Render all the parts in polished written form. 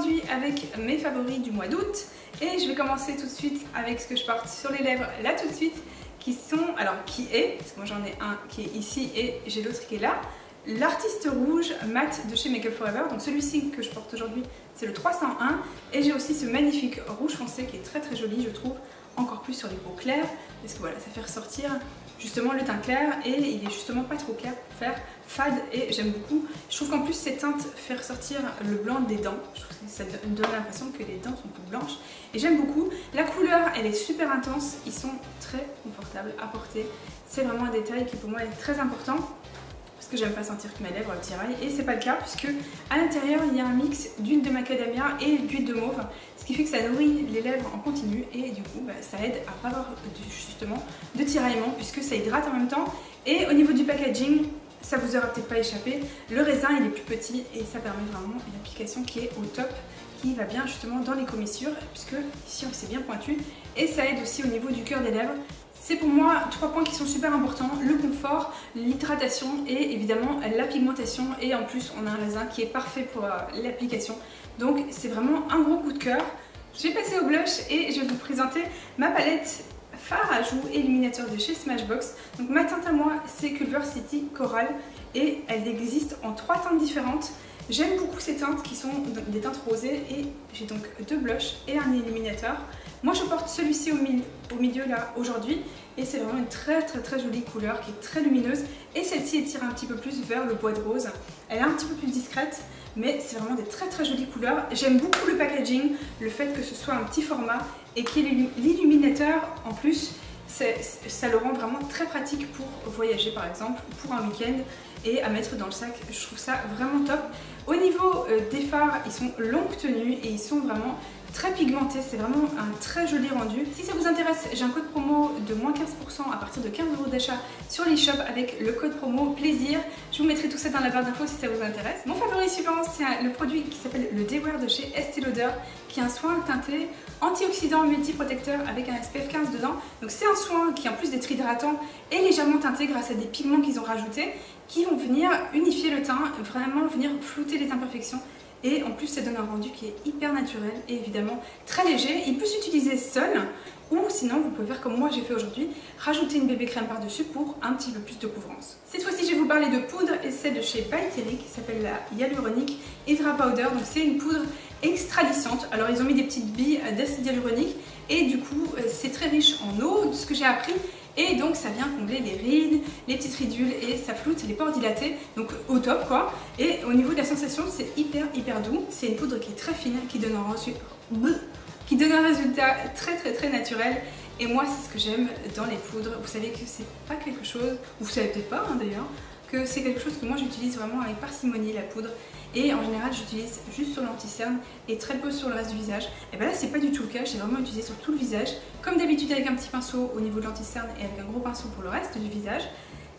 aujourd'hui avec mes favoris du mois d'août et je vais commencer tout de suite avec ce que je porte sur les lèvres là tout de suite qui sont, alors qui est, parce que moi j'en ai un qui est ici et j'ai l'autre qui est là, l'Artiste Rouge Mat de chez Make Up For Ever. Donc celui-ci que je porte aujourd'hui c'est le 301 et j'ai aussi ce magnifique rouge foncé qui est très très joli je trouve, encore plus sur les peaux claires parce que voilà ça fait ressortir justement le teint clair et il est justement pas trop clair pour faire fade et j'aime beaucoup. Je trouve qu'en plus ces teintes fait ressortir le blanc des dents, je trouve que ça donne l'impression que les dents sont toutes blanches et j'aime beaucoup. La couleur elle est super intense, ils sont très confortables à porter, c'est vraiment un détail qui pour moi est très important parce que j'aime pas sentir que mes lèvres tiraillent et c'est pas le cas puisque à l'intérieur il y a un mix d'huile de macadamia et d'huile de mauve, ce qui fait que ça nourrit les lèvres en continu et du coup ça aide à pas avoir justement de tiraillement puisque ça hydrate en même temps. Et au niveau du packaging, ça vous aura peut-être pas échappé, le raisin il est plus petit et ça permet vraiment une application qui est au top, qui va bien justement dans les commissures puisque ici c'est bien pointu et ça aide aussi au niveau du cœur des lèvres. C'est pour moi 3 points qui sont super importants, le confort, l'hydratation et évidemment la pigmentation et en plus on a un raisin qui est parfait pour l'application. Donc c'est vraiment un gros coup de cœur. Je vais passer au blush et je vais vous présenter ma palette fard à joues et illuminateur de chez Smashbox. Donc ma teinte à moi c'est Culver City Coral et elle existe en 3 teintes différentes. J'aime beaucoup ces teintes qui sont des teintes rosées et j'ai donc 2 blushs et un illuminateur. Moi je porte celui-ci au milieu là aujourd'hui et c'est vraiment une très jolie couleur qui est très lumineuse et celle-ci étire un petit peu plus vers le bois de rose. Elle est un petit peu plus discrète mais c'est vraiment des très jolies couleurs. J'aime beaucoup le packaging, le fait que ce soit un petit format et qu'il y ait l'illuminateur en plus. Ça le rend vraiment très pratique pour voyager par exemple, pour un week-end et à mettre dans le sac, je trouve ça vraiment top. Au niveau des fards, ils sont longue tenue et ils sont vraiment très pigmentés, c'est vraiment un très joli rendu. Si ça vous intéresse, j'ai un code promo de moins 15% à partir de 15 € d'achat sur l'e-shop avec le code promo plaisir. Je vous mettrai tout ça dans la barre d'infos si ça vous intéresse. Mon favori suivant, c'est le produit qui s'appelle le Day Wear de chez Estée Lauder, qui est un soin teinté antioxydant multiprotecteur avec un SPF 15 dedans. Donc c'est un soin qui en plus d'être hydratant est légèrement teinté grâce à des pigments qu'ils ont rajoutés qui vont venir unifier le teint, vraiment venir flouter les imperfections. Et en plus ça donne un rendu qui est hyper naturel et évidemment très léger. Il peut s'utiliser seul ou sinon vous pouvez faire comme moi j'ai fait aujourd'hui, rajouter une bébé crème par dessus pour un petit peu plus de couvrance. Cette fois-ci je vais vous parler de poudre et c'est de chez By Terry qui s'appelle la Hyaluronic Hydra Powder. Donc c'est une poudre extra lissante. Alors ils ont mis des petites billes d'acide hyaluronique et du coup c'est très riche en eau de ce que j'ai appris. Et donc ça vient combler les rides, les petites ridules et ça floute les pores dilatés, donc au top quoi. Et au niveau de la sensation c'est hyper doux, c'est une poudre qui est très fine, qui donne un résultat très naturel. Et moi c'est ce que j'aime dans les poudres, vous savez que c'est pas quelque chose, vous savez peut-être pas d'ailleurs, que c'est quelque chose que moi j'utilise vraiment avec parcimonie la poudre. Et en général j'utilise juste sur l'anti-cerne et très peu sur le reste du visage. Et bien là c'est pas du tout le cas, j'ai vraiment utilisé sur tout le visage, comme d'habitude avec un petit pinceau au niveau de l'anti-cerne et avec un gros pinceau pour le reste du visage.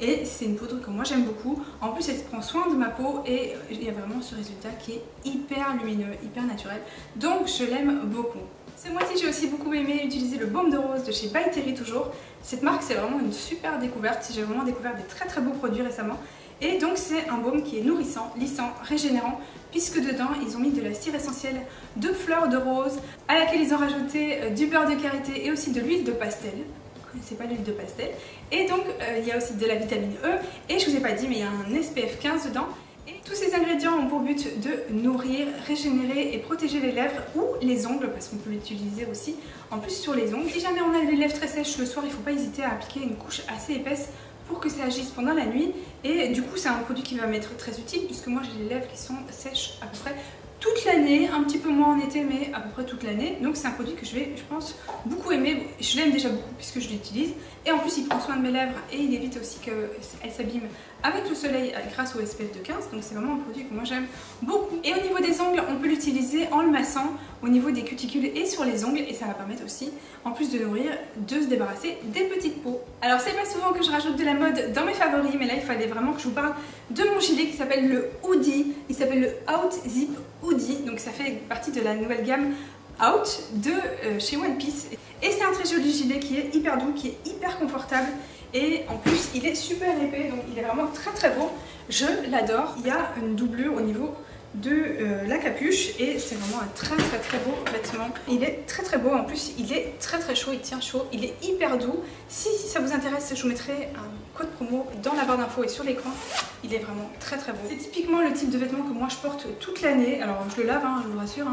Et c'est une poudre que moi j'aime beaucoup, en plus elle prend soin de ma peau et il y a vraiment ce résultat qui est hyper lumineux, hyper naturel, donc je l'aime beaucoup. Ce mois-ci j'ai aussi beaucoup aimé utiliser le baume de rose de chez By Terry toujours. Cette marque c'est vraiment une super découverte, j'ai vraiment découvert des très beaux produits récemment. Et donc c'est un baume qui est nourrissant, lissant, régénérant puisque dedans ils ont mis de la cire essentielle de fleurs de rose à laquelle ils ont rajouté du beurre de karité et aussi de l'huile de pastel. Vous ne connaissez pas l'huile de pastel. Et donc il y a aussi de la vitamine E et je vous ai pas dit mais il y a un SPF 15 dedans. Et tous ces ingrédients ont pour but de nourrir, régénérer et protéger les lèvres ou les ongles parce qu'on peut l'utiliser aussi en plus sur les ongles. Si jamais on a les lèvres très sèches le soir, il ne faut pas hésiter à appliquer une couche assez épaisse pour que ça agisse pendant la nuit et du coup c'est un produit qui va m'être très utile puisque moi j'ai les lèvres qui sont sèches à peu près toute l'année, un petit peu moins en été mais à peu près toute l'année, donc c'est un produit que je vais je pense beaucoup aimer. Je l'aime déjà beaucoup puisque je l'utilise et en plus il prend soin de mes lèvres et il évite aussi qu'elles s'abîment avec le soleil grâce au SPF de 15, donc c'est vraiment un produit que moi j'aime beaucoup. Et au niveau des ongles on peut l'utiliser en le massant au niveau des cuticules et sur les ongles et ça va permettre aussi en plus de nourrir, de se débarrasser des petites peaux. Alors c'est pas souvent que je rajoute de la mode dans mes favoris mais là il fallait vraiment que je vous parle de mon gilet qui s'appelle le Hoodie, il s'appelle le Out Zip Hoodie, donc ça fait partie de la nouvelle gamme Out de chez One Piece et c'est un très joli gilet qui est hyper doux, qui est hyper confortable et en plus il est super épais donc il est vraiment très beau, je l'adore. Il y a une doublure au niveau de la capuche et c'est vraiment un très beau vêtement. Il est très beau, en plus il est très chaud, il tient chaud, il est hyper doux. Si ça vous intéresse, je vous mettrai un code promo dans la barre d'infos et sur l'écran. Il est vraiment très beau. C'est typiquement le type de vêtement que moi je porte toute l'année. Alors je le lave, je vous rassure,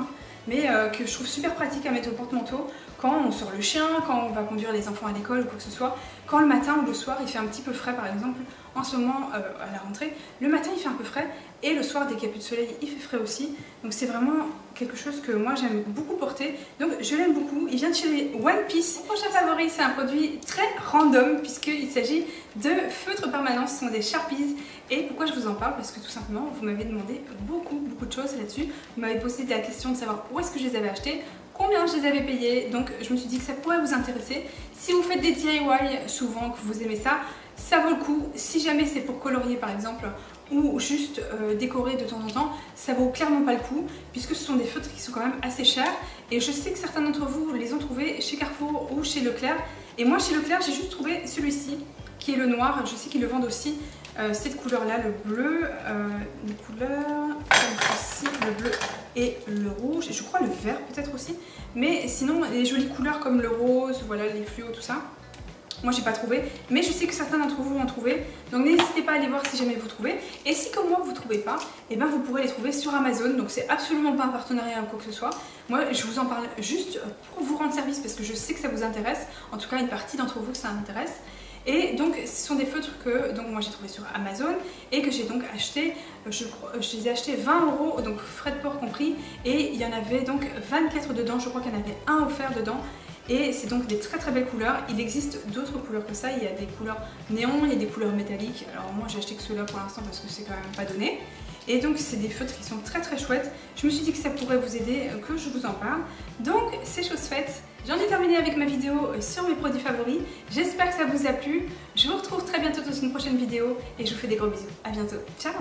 mais que je trouve super pratique à mettre au porte-manteau quand on sort le chien, quand on va conduire les enfants à l'école ou quoi que ce soit. Quand le matin ou le soir il fait un petit peu frais, par exemple en ce moment à la rentrée, le matin il fait un peu frais et le soir dès qu'il n'y a plus de soleil il fait frais aussi. Donc c'est vraiment quelque chose que moi j'aime beaucoup porter, donc je l'aime beaucoup. Il vient de chez One Piece. Mon prochain favori, c'est un produit très random puisqu'il s'agit de feutres permanents, ce sont des Sharpies. Et pourquoi je vous en parle? Parce que tout simplement vous m'avez demandé beaucoup de choses là-dessus. Vous m'avez posé la question de savoir où est-ce que je les avais achetés, combien je les avais payés, donc je me suis dit que ça pourrait vous intéresser. Si vous faites des DIY souvent, que vous aimez ça, ça vaut le coup. Si jamais c'est pour colorier par exemple ou juste décorer de temps en temps, ça vaut clairement pas le coup puisque ce sont des feutres qui sont quand même assez chers et je sais que certains d'entre vous les ont trouvés chez Carrefour ou chez Leclerc et moi chez Leclerc j'ai juste trouvé celui-ci qui est le noir. Je sais qu'ils le vendent aussi cette couleur là, le bleu, une couleur comme ceci, le bleu et le rouge et je crois le vert peut-être aussi, mais sinon les jolies couleurs comme le rose, voilà les fluos, tout ça. Moi j'ai pas trouvé, mais je sais que certains d'entre vous l'ont trouvé, donc n'hésitez pas à aller voir si jamais vous trouvez. Et si comme moi vous trouvez pas, et ben vous pourrez les trouver sur Amazon, donc c'est absolument pas un partenariat ou quoi que ce soit. Moi je vous en parle juste pour vous rendre service parce que je sais que ça vous intéresse, en tout cas une partie d'entre vous que ça intéresse. Et donc ce sont des feutres que donc moi j'ai trouvé sur Amazon et que j'ai donc acheté, je les ai achetés 20 €, donc frais de port compris, et il y en avait donc 24 dedans, je crois qu'il y en avait un offert dedans. Et c'est donc des très belles couleurs. Il existe d'autres couleurs que ça, il y a des couleurs néon, il y a des couleurs métalliques. Alors moi j'ai acheté que ceux-là pour l'instant parce que c'est quand même pas donné. Et donc c'est des feutres qui sont très chouettes. Je me suis dit que ça pourrait vous aider, que je vous en parle. Donc c'est chose faite. J'en ai terminé avec ma vidéo sur mes produits favoris. J'espère que ça vous a plu. Je vous retrouve très bientôt dans une prochaine vidéo et je vous fais des gros bisous. À bientôt. Ciao!